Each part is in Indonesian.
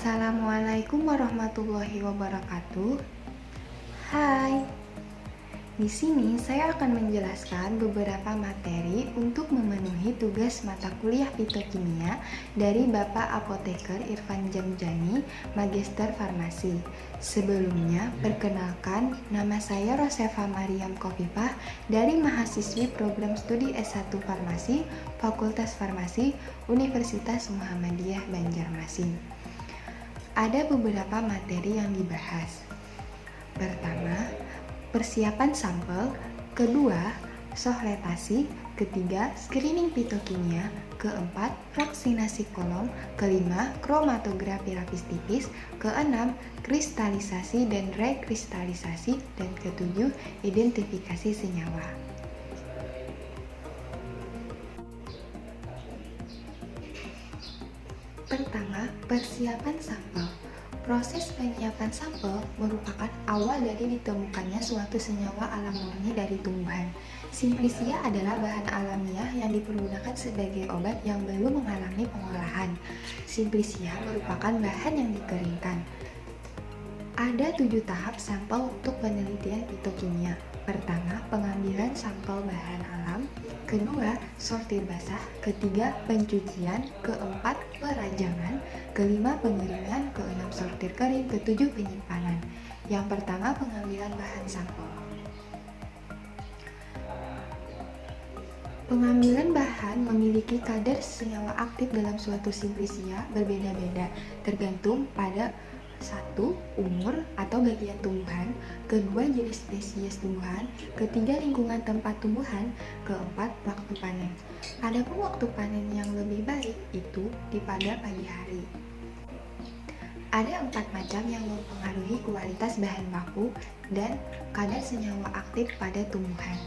Assalamualaikum warahmatullahi wabarakatuh. Hai, di sini saya akan menjelaskan beberapa materi untuk memenuhi tugas mata kuliah Fitokimia dari Bapak Apoteker Irfan Jamjani, Magister Farmasi. Sebelumnya, perkenalkan, nama saya Rosefa Mariam Kofifah dari mahasiswi program studi S1 Farmasi, Fakultas Farmasi, Universitas Muhammadiyah Banjarmasin. Ada beberapa materi yang dibahas. Pertama, persiapan sampel. Kedua, sohletasi. Ketiga, screening fitokimia. Keempat, vaksinasi kolom. Kelima, kromatografi lapis tipis. Keenam, kristalisasi dan rekristalisasi. Dan ketujuh, identifikasi senyawa. Pertama, persiapan sampel. Proses penyiapan sampel merupakan awal dari ditemukannya suatu senyawa alam murni dari tumbuhan. Simplicia adalah bahan alamiah yang dipergunakan sebagai obat yang belum mengalami pengolahan. Simplicia merupakan bahan yang dikeringkan. Ada 7 tahap sampel untuk penelitian fitokimia. Pertama, pengambilan sampel bahan alam. Kedua, sortir basah. Ketiga, pencucian. Keempat, perajangan. Kelima, pengeringan. Keenam, sortir kering. Ketujuh, penyimpanan. Yang pertama, pengambilan bahan sampel. Pengambilan bahan memiliki kadar senyawa aktif dalam suatu simplicia berbeda-beda, tergantung pada 1. Umur atau bagian tumbuhan. Kedua, jenis spesies tumbuhan. Ketiga, lingkungan tempat tumbuhan. Keempat, waktu panen. Adapun waktu panen yang lebih baik itu pada pagi hari. Ada 4 macam yang mempengaruhi kualitas bahan baku dan kadar senyawa aktif pada tumbuhan.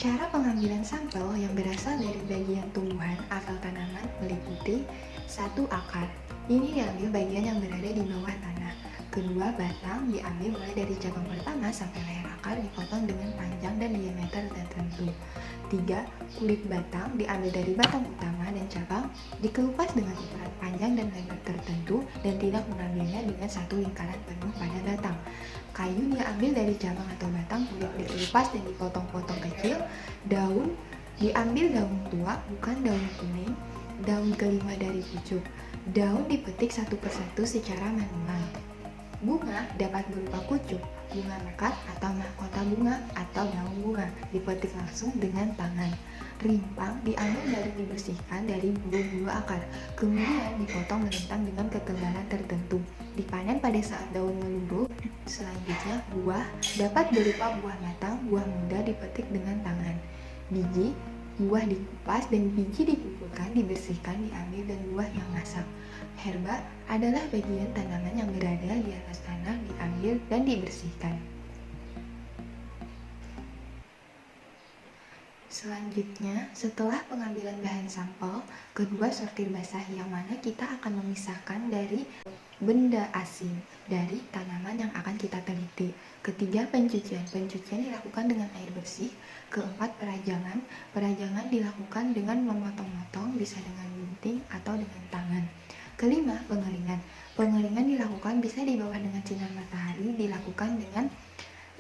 Cara pengambilan sampel yang berasal dari bagian tumbuhan atau tanaman meliputi 1. Akar. Ini diambil bagian yang berada di bawah tanah. Kedua, batang diambil mulai dari cabang pertama sampai leher akar dipotong dengan panjang dan diameter tertentu. 3. Kulit batang diambil dari batang utama dan cabang, dikelupas dengan ukuran panjang dan lebar tertentu dan tidak mengambilnya dengan satu lingkaran penuh pada batang. Kayu diambil dari cabang atau batang, kulit dikelupas dan dipotong-potong kecil. Daun diambil daun tua, bukan daun kuning. Daun kelima dari pucuk. Daun dipetik satu persatu secara manual. Bunga dapat berupa kucuk, bunga mekar atau mahkota bunga atau daun bunga, dipetik langsung dengan tangan. Rimpang diambil dari dibersihkan dari bulu-bulu akar, kemudian dipotong merentang dengan ketebalan tertentu. Dipanen pada saat daun meluruh. Selanjutnya, buah dapat berupa buah matang, buah muda dipetik dengan tangan. Biji, buah dikupas dan biji dikumpulkan, dibersihkan, diambil dan buah yang masak. Herba adalah bagian tanaman yang berada di atas tanah, diambil dan dibersihkan. Selanjutnya, setelah pengambilan bahan sampel, kedua sortir basah, yang mana kita akan memisahkan dari benda asing dari tanaman yang akan kita teliti. Ketiga, pencucian. Pencucian dilakukan dengan air bersih. Keempat, perajangan. Perajangan dilakukan dengan memotong-motong, bisa dengan gunting atau dengan tangan. Kelima, pengeringan. Pengeringan dilakukan bisa di bawah dengan sinar matahari, dilakukan dengan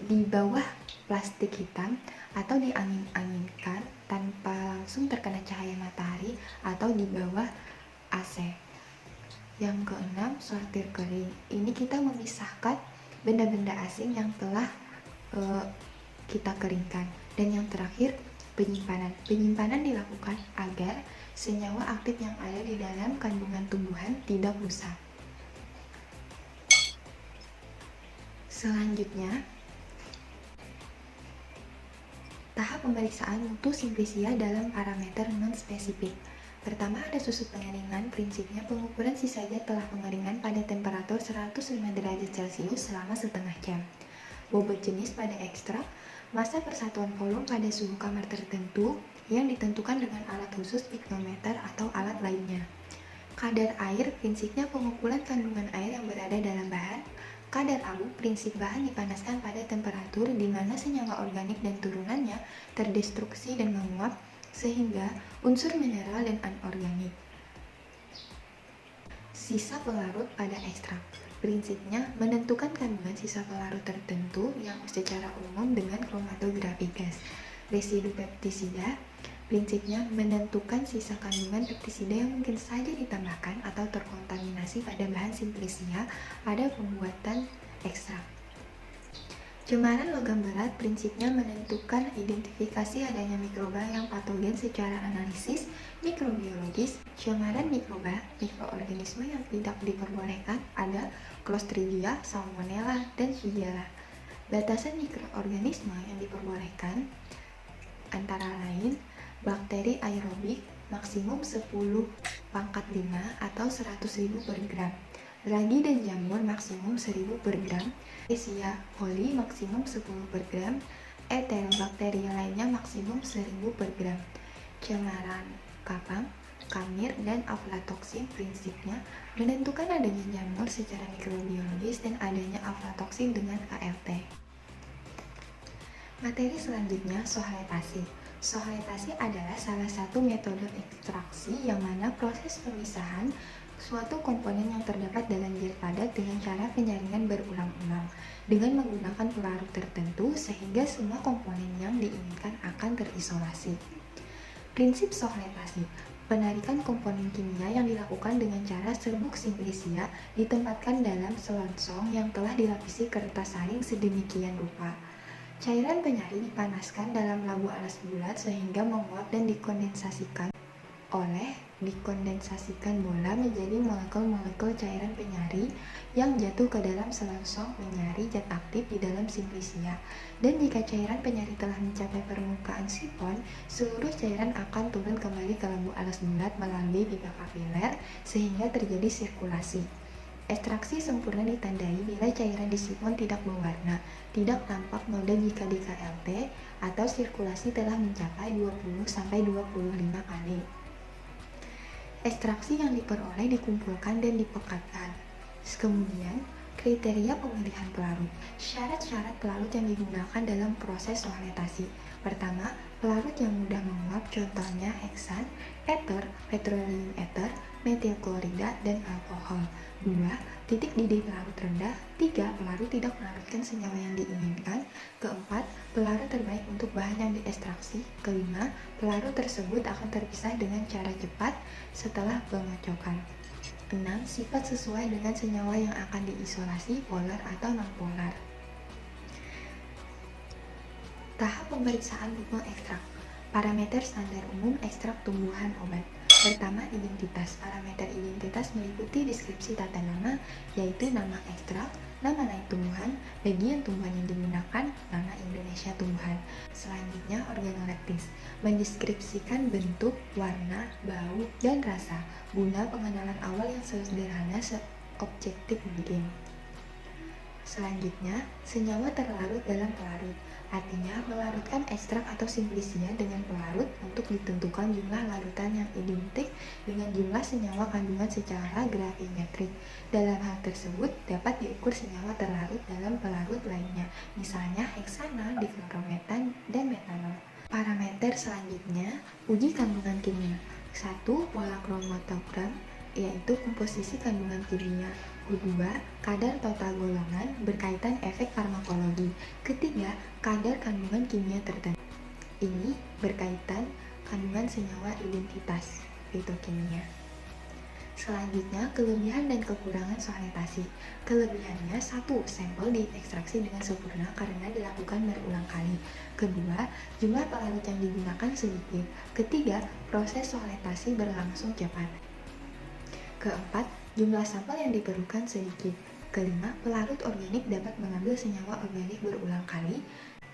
di bawah plastik hitam atau diangin-anginkan tanpa langsung terkena cahaya matahari atau di bawah AC. Yang keenam, sortir kering. Ini kita memisahkan benda-benda asing yang telah kita keringkan. Dan yang terakhir, penyimpanan. Penyimpanan dilakukan agar senyawa aktif yang ada di dalam kandungan tumbuhan tidak rusak. Selanjutnya, tahap pemeriksaan mutu simplicia dalam parameter non-spesifik. Pertama, ada susut pengeringan. Prinsipnya, pengukuran sisa zat telah pengeringan pada temperatur 105 derajat Celcius selama setengah jam. Bobot jenis pada ekstrak, massa persatuan volume pada suhu kamar tertentu yang ditentukan dengan alat khusus piknometer atau alat lainnya. Kadar air, prinsipnya pengukuran kandungan air yang berada dalam bahan. Kadar abu, prinsip bahan dipanaskan pada temperatur di mana senyawa organik dan turunannya terdestruksi dan menguap sehingga unsur mineral dan anorganik. Sisa pelarut pada ekstrak. Prinsipnya, menentukan kandungan sisa pelarut tertentu yang secara umum dengan kromatografi gas. Residu peptisida. Prinsipnya, menentukan sisa kandungan peptisida yang mungkin saja ditambahkan atau terkontaminasi pada bahan simplisia pada pembuatan ekstrak. Cemaran logam berat prinsipnya menentukan identifikasi adanya mikroba yang patogen secara analisis mikrobiologis. Cemaran mikroba, mikroorganisme yang tidak diperbolehkan ada Clostridia, Salmonella, dan Shigella. Batasan mikroorganisme yang diperbolehkan antara lain bakteri aerobik maksimum 10⁵ atau 100.000 per gram. Ragi dan jamur maksimum 1000 per gram, Escherichia coli maksimum 10 per gram, Enterobacteria lainnya maksimum 1000 per gram. Cemaran kapang, kamir, dan aflatoksin prinsipnya menentukan adanya jamur secara mikrobiologis dan adanya aflatoksin dengan ALT. Materi selanjutnya, sohletasi. Sohletasi adalah salah satu metode ekstraksi yang mana proses pemisahan suatu komponen yang terdapat dalam gel padat dengan cara penyaringan berulang-ulang dengan menggunakan pelarut tertentu sehingga semua komponen yang diinginkan akan terisolasi. Prinsip sohletasi. Penarikan komponen kimia yang dilakukan dengan cara serbuk simplisia ditempatkan dalam selongsong yang telah dilapisi kertas saring sedemikian rupa. Cairan penyari dipanaskan dalam labu alas bulat sehingga menguap dan dikondensasikan bola menjadi molekul-molekul cairan penyari yang jatuh ke dalam selongsong penyari zat aktif di dalam simplisia. Dan jika cairan penyari telah mencapai permukaan sifon, seluruh cairan akan turun kembali ke labu alas bulat melalui pipa kapiler sehingga terjadi sirkulasi. Ekstraksi sempurna ditandai bila cairan di sifon tidak berwarna, tidak tampak noda jika di KLT, atau sirkulasi telah mencapai 20-25 kali. Ekstraksi yang diperoleh dikumpulkan dan dipekatkan. Kemudian, kriteria pemilihan pelarut. Syarat-syarat pelarut yang digunakan dalam proses sohletasi. Pertama, pelarut yang mudah menguap, contohnya heksan, eter, petroleum eter, metil klorida, dan alkohol. 2. Titik didih pelarut rendah. 3. Pelarut tidak melarutkan senyawa yang diinginkan. Keempat, pelarut terbaik untuk bahan yang diekstraksi. Kelima, pelarut tersebut akan terpisah dengan cara cepat setelah pengocokan. 6. Sifat sesuai dengan senyawa yang akan diisolasi, polar atau non-polar. Tahap pemeriksaan buku ekstrak. Parameter standar umum ekstrak tumbuhan obat. Pertama, identitas. Parameter identitas meliputi deskripsi tata nama, yaitu nama ekstrak, nama naik tumbuhan, bagian tumbuhan yang digunakan, nama Indonesia tumbuhan. Selanjutnya, organoleptis. Mendeskripsikan bentuk, warna, bau, dan rasa, guna pengenalan awal yang sederhana seobjektif mungkin. Selanjutnya, senyawa terlarut dalam pelarut. Artinya, melarutkan ekstrak atau simplisia dengan pelarut untuk ditentukan jumlah larutan yang identik dengan jumlah senyawa kandungan secara gravimetrik. Dalam hal tersebut, dapat diukur senyawa terlarut dalam pelarut lainnya, misalnya heksana, diklorometan, dan metanol. Parameter selanjutnya, uji kandungan kimia. 1. Pola kromatogram, yaitu komposisi kandungan kimia. Kedua, kadar total golongan berkaitan efek farmakologi. Ketiga, kadar kandungan kimia tertentu. Ini berkaitan kandungan senyawa identitas fitokimia. Selanjutnya, kelebihan dan kekurangan sohletasi. Kelebihannya, 1. Sampel diekstraksi dengan sempurna karena dilakukan berulang kali. Kedua, jumlah pelarut yang digunakan sedikit. Ketiga, proses sohletasi berlangsung cepat. Keempat, jumlah sampel yang diperlukan sedikit. Kelima, pelarut organik dapat mengambil senyawa organik berulang kali.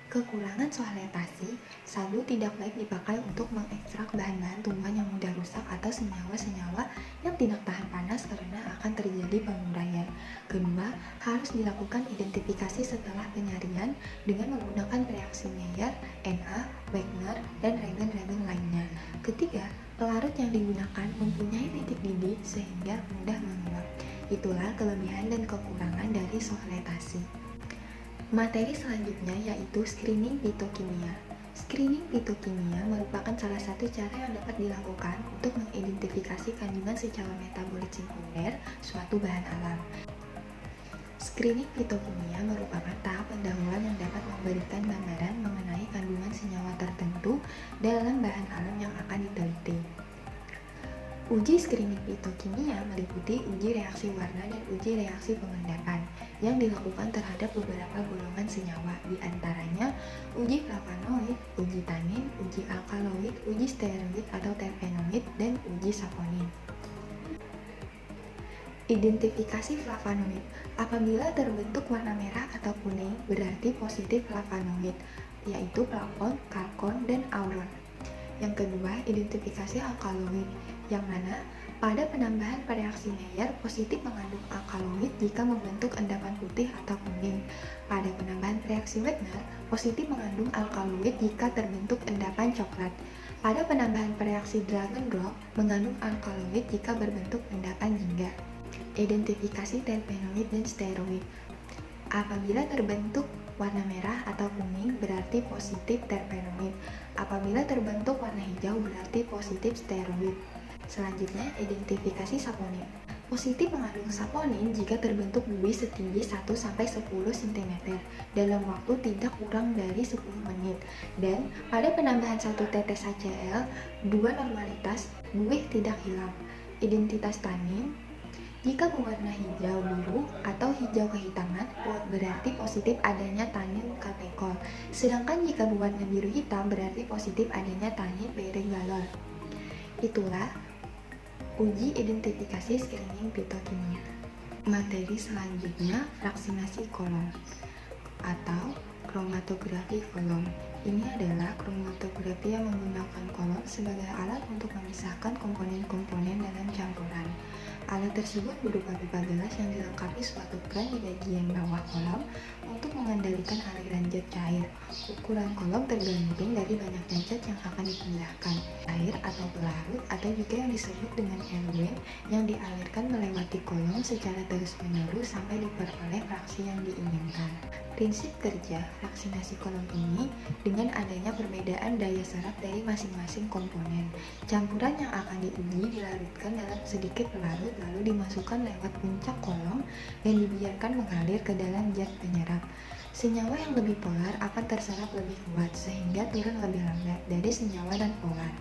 Kekurangan sohletasi, sagu tidak baik dipakai untuk mengekstrak bahan-bahan tumbuhan yang mudah rusak atau senyawa-senyawa yang tidak tahan panas karena akan terjadi penguraian. Kedua, harus dilakukan identifikasi setelah penyarian dengan menggunakan reaksi Mayer, Na, Wagner, dan reagen-reagen lainnya. Ketiga, pelarut yang digunakan mempunyai titik didih sehingga mudah menguap. Itulah kelebihan dan kekurangan dari sohletasi. Materi selanjutnya yaitu screening fitokimia. Screening fitokimia merupakan salah satu cara yang dapat dilakukan untuk mengidentifikasi kandungan secara metabolit sekunder suatu bahan alam. Screening fitokimia merupakan tahap pendahuluan yang dapat memberikan gambaran mengenai kandungan senyawa tertentu dalam bahan alam yang akan diteliti. Uji screening fitokimia meliputi uji reaksi warna dan uji reaksi pengendapan yang dilakukan terhadap beberapa golongan senyawa, di antaranya uji flavonoid, uji tanin, uji alkaloid, uji steroid atau terpenoid, dan uji saponin. Identifikasi flavonoid. Apabila terbentuk warna merah atau kuning, berarti positif flavonoid, yaitu flavon, kalkon, dan auron. Yang kedua, identifikasi alkaloid, yang mana pada penambahan reaksi Maillard positif mengandung alkaloid jika membentuk endapan putih atau kuning. Pada penambahan reaksi Wagner, positif mengandung alkaloid jika terbentuk endapan coklat. Pada penambahan reaksi Dragon-Rock mengandung alkaloid jika berbentuk endapan jingga. Identifikasi terpenoid dan steroid. Apabila terbentuk warna merah atau kuning berarti positif terpenoid. Apabila terbentuk warna hijau berarti positif steroid. Selanjutnya, identifikasi saponin. Positif mengandung saponin jika terbentuk buih setinggi 1-10 cm dalam waktu tidak kurang dari 10 menit. Dan pada penambahan 1 tetes HCl, 2 normalitas, buih tidak hilang. Identitas tanin. Jika berwarna hijau biru atau hijau kehitaman, berarti positif adanya tanin katekol. Sedangkan jika berwarna biru hitam, berarti positif adanya tanin beregalol. Itulah uji identifikasi screening fitokimia. Materi selanjutnya, vaksinasi kolom atau kromatografi kolom. Ini adalah kromatografi yang menggunakan kolom sebagai alat untuk memisahkan komponen-komponen dalam campuran. Alat tersebut berupa pipa gelas yang dilengkapi suatu kran di bagian bawah kolom untuk mengendalikan aliran zat cair. Ukuran kolom tergantung dari banyaknya zat yang akan dipindahkan, air atau pelarut, atau juga yang disebut dengan eluen, yang dialirkan melewati kolom secara terus-menerus sampai diperoleh fraksi yang diinginkan. Prinsip kerja vaksinasi kolom ini dengan adanya perbedaan daya serap dari masing-masing komponen. Campuran yang akan diuji dilarutkan dalam sedikit pelarut lalu dimasukkan lewat puncak kolom dan dibiarkan mengalir ke dalam zat penyerap. Senyawa yang lebih polar akan terserap lebih kuat sehingga turun lebih lambat dari senyawa non polar.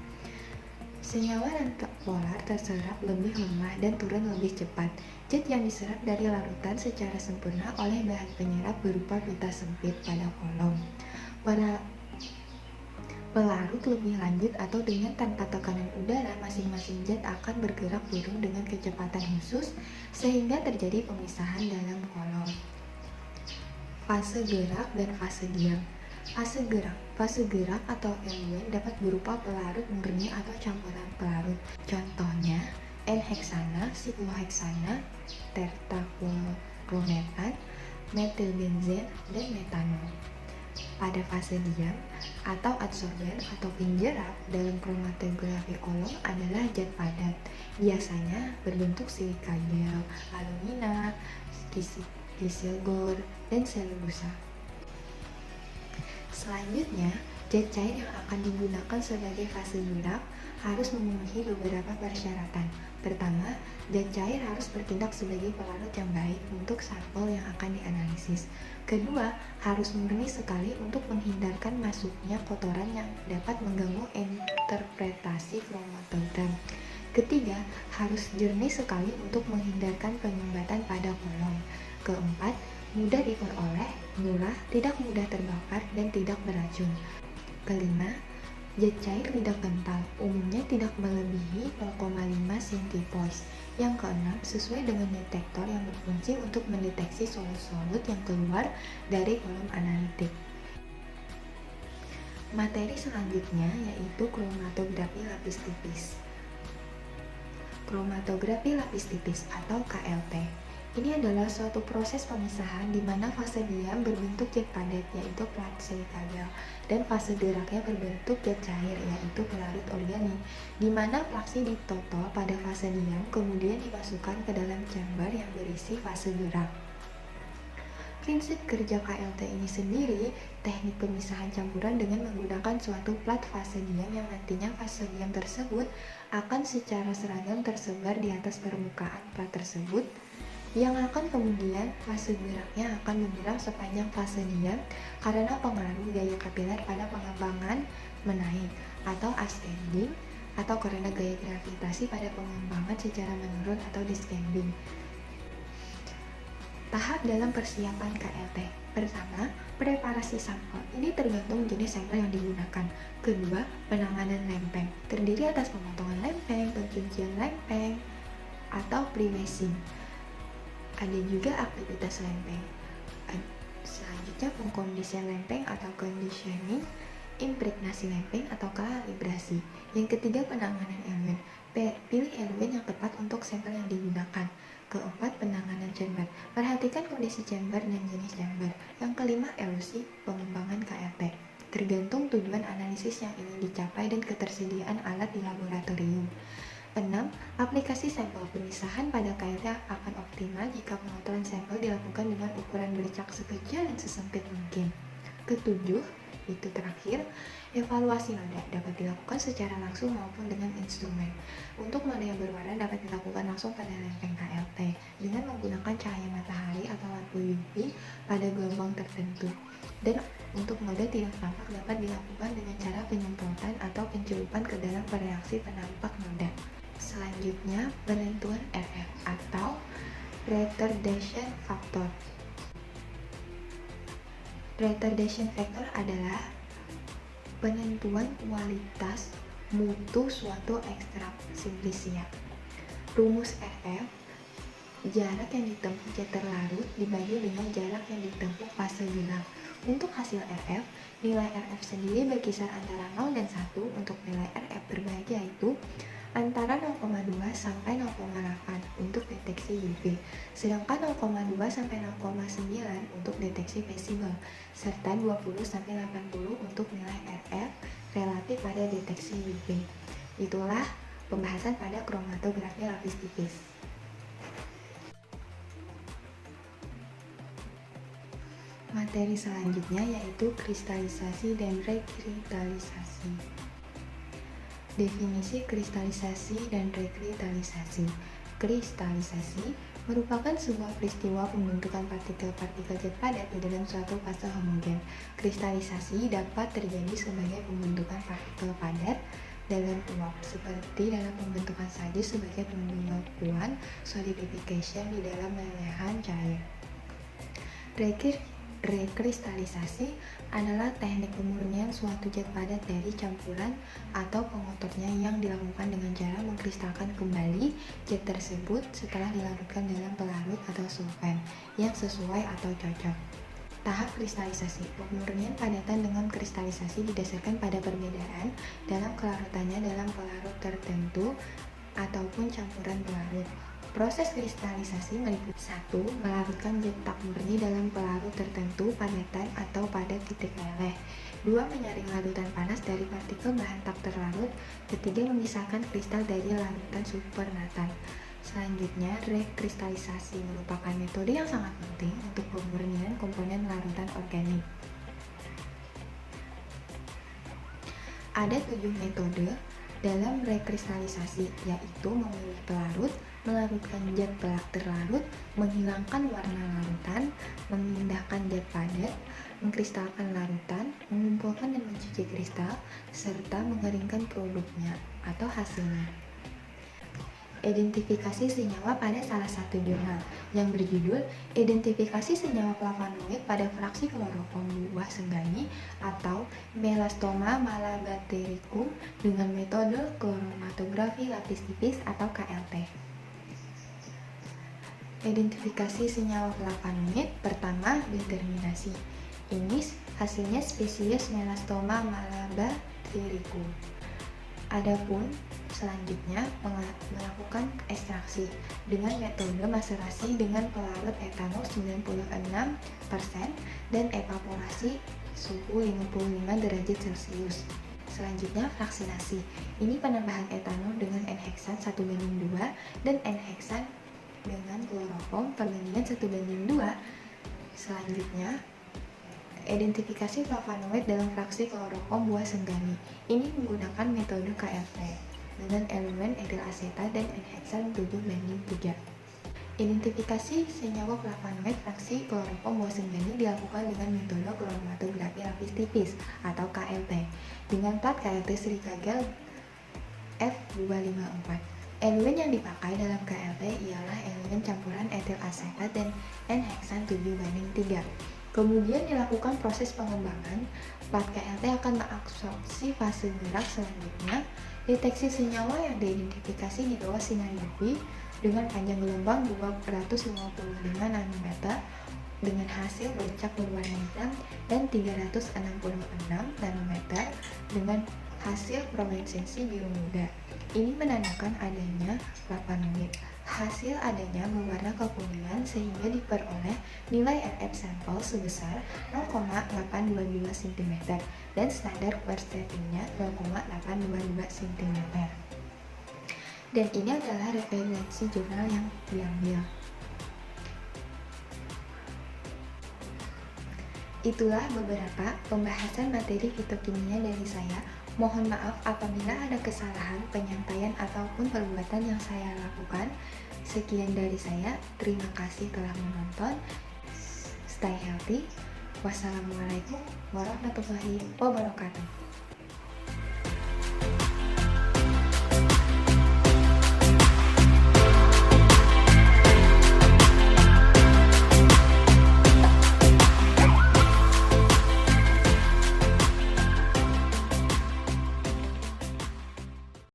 Senyawa non polar terserap lebih lemah dan turun lebih cepat. Zat yang diserap dari larutan secara sempurna oleh bahan penyerap berupa pita sempit pada kolom. Pada pelarut lebih lanjut atau dengan tanpa tekanan udara, masing-masing zat akan bergerak turun dengan kecepatan khusus sehingga terjadi pemisahan dalam kolom. Fase gerak dan fase diam. Fase gerak atau eluen dapat berupa pelarut murni atau campuran pelarut. Contohnya N-heksana, sikloheksana, tertaklorometan, metilbenzen, dan metanol. Pada fase diam atau adsorben atau penjerap dalam kromatografi kolom adalah zat padat, biasanya berbentuk silika gel, alumina, disilgor, dan selulosa. Selanjutnya, zat cair yang akan digunakan sebagai fase gerak harus memenuhi beberapa persyaratan. Pertama, zat cair harus bertindak sebagai pelarut yang baik untuk sampel yang akan dianalisis. Kedua, harus murni sekali untuk menghindarkan masuknya kotoran yang dapat mengganggu interpretasi kromatogram. Ketiga, harus jernih sekali untuk menghindarkan penyumbatan pada kolom. Keempat, mudah diperoleh, murah, tidak mudah terbakar, dan tidak beracun. Kelima, zat cair tidak kental, umumnya tidak melebihi 0,5 cm. Yang keenam, sesuai dengan detektor yang berfungsi untuk mendeteksi solut-solut yang keluar dari kolom analitik. Materi selanjutnya yaitu kromatografi lapis tipis. Kromatografi lapis tipis atau KLT. Ini adalah suatu proses pemisahan di mana fase diam berbentuk zat padat yaitu pelarut silika gel dan fase geraknya berbentuk zat cair yaitu pelarut organik, di mana fraksi ditotol pada fase diam kemudian dimasukkan ke dalam chamber yang berisi fase gerak. Prinsip kerja KLT ini sendiri, teknik pemisahan campuran dengan menggunakan suatu plat fase diam yang nantinya fase diam tersebut akan secara seragam tersebar di atas permukaan plat tersebut, yang akan kemudian fase geraknya akan bergerak sepanjang fase diam karena pengaruh gaya kapiler pada pengembangan menaik atau ascending, atau karena gaya gravitasi pada pengembangan secara menurun atau descending. Tahap dalam persiapan KLT. Pertama, preparasi sampel. Ini tergantung jenis sampel yang digunakan. Kedua, penanganan lempeng. Terdiri atas pemotongan lempeng, pencucian lempeng, atau pre-meshing. Ada juga aktivitas lempeng. Selanjutnya, pengkondisian lempeng atau conditioning, impregnasi lempeng atau kalibrasi. Yang ketiga, penanganan elemen. Pilih elemen yang tepat untuk sampel yang digunakan. Keempat, penanganan chamber. Perhatikan kondisi chamber dan jenis chamber. Yang kelima, elusi pengembangan KLT. Tergantung tujuan analisis yang ingin dicapai dan ketersediaan alat di laboratorium. 6. Aplikasi sampel. Pemisahan pada KLT akan optimal jika pengotoran sampel dilakukan dengan ukuran bercak sekecil dan sesempit mungkin. Ketujuh, itu terakhir, evaluasi noda dapat dilakukan secara langsung maupun dengan instrumen. Untuk noda yang berwarna dapat dilakukan langsung pada lempeng KLT dengan menggunakan cahaya matahari atau lampu UV pada gelombang tertentu. Dan untuk noda tidak tampak dapat dilakukan dengan cara penyemprotan atau pencelupan ke dalam reaksi penampak noda. Selanjutnya, penentuan RF atau retardation factor. Retardation factor adalah penentuan kualitas mutu suatu ekstrak simplisia. Rumus RF, jarak yang ditempuh jet terlarut dibagi dengan jarak yang ditempuh fase gelap. Untuk hasil RF, nilai RF sendiri berkisar antara 0 dan 1. Untuk nilai RF terbagi yaitu antara 0,2 sampai 0,8 untuk deteksi UV, sedangkan 0,2 sampai 0,9 untuk deteksi visible, serta 20 sampai 80 untuk nilai RF relatif pada deteksi UV. Itulah pembahasan pada kromatografi lapis tipis. Materi selanjutnya yaitu kristalisasi dan rekristalisasi. Definisi kristalisasi dan rekristalisasi. Kristalisasi merupakan sebuah peristiwa pembentukan partikel-partikel jet padat di dalam suatu fase homogen. Kristalisasi dapat terjadi sebagai pembentukan partikel padat dalam uap, seperti dalam pembentukan salju sebagai pembekuan solidification di dalam lelehan cair. Rekristalisasi adalah teknik pemurnian suatu jet padat dari campuran atau pengotornya yang dilakukan dengan cara mengkristalkan kembali jet tersebut setelah dilarutkan dalam pelarut atau solvent yang sesuai atau cocok. Tahap kristalisasi. Pemurnian padatan dengan kristalisasi didasarkan pada perbedaan dalam kelarutannya dalam pelarut tertentu ataupun campuran pelarut. Proses kristalisasi meliputi 1. Melarutkan jet tak murni dalam pelarut tertentu, padatan atau pada titik leleh. 2. Menyaring larutan panas dari partikel bahan tak terlarut. 3. Memisahkan kristal dari larutan supernatant. Selanjutnya, rekristalisasi merupakan metode yang sangat penting untuk pemurnian komponen larutan organik. Ada 7 metode dalam rekristalisasi, yaitu memilih pelarut, melarutkan zat terlarut, menghilangkan warna larutan, memindahkan zat padat, mengkristalkan larutan, mengumpulkan dan mencuci kristal, serta mengeringkan produknya atau hasilnya. Identifikasi senyawa pada salah satu jurnal yang berjudul Identifikasi Senyawa Flavonoid pada Fraksi Kloroform Buah Senggani atau Melasthoma malabathyricum dengan metode kromatografi lapis tipis atau KLT. Identifikasi senyawa flavonoid. Pertama, determinasi. Ini hasilnya spesies Melasthoma malabathyricum. Adapun selanjutnya melakukan ekstraksi dengan metode maserasi dengan pelarut etanol 96% dan evaporasi suhu 55 derajat Celcius. Selanjutnya fraksinasi. Ini penambahan etanol dengan N-heksan 1:2 dan N-heksan dengan kloroform perbandingan 1:2. Selanjutnya, identifikasi flavonoid dalam fraksi kloroform buah senggani. Ini menggunakan metode KLT dengan elemen etil asetat dan enheksan 7:3. Identifikasi senyawa flavonoid fraksi kloroform buah senggani dilakukan dengan metode kromatografi lapis tipis atau KLT dengan plat KLT Srikagal F254. Elemen yang dipakai dalam KLT ialah elemen campuran etil asetat dan enheksan 7:3. Kemudian dilakukan proses pengembangan, plat KLT akan mengabsorpsi fase gerak selanjutnya, deteksi senyawa yang diidentifikasi di bawah sinar UV dengan panjang gelombang 255 nanometer dengan hasil bercak berwarna hitam dan 366 nanometer dengan hasil fluoresensi biru muda. Ini menandakan adanya flavonoid. Hasil adanya berwarna kekuningan sehingga diperoleh nilai RF sampel sebesar 0,822 cm dan standar percentinya 0,822 cm. Dan ini adalah referensi jurnal yang diambil. Itulah beberapa pembahasan materi fitokimia dari saya. Mohon maaf apabila ada kesalahan penyampaian ataupun perbuatan yang saya lakukan. Sekian dari saya. Terima kasih telah menonton. Stay healthy. Wassalamualaikum warahmatullahi wabarakatuh.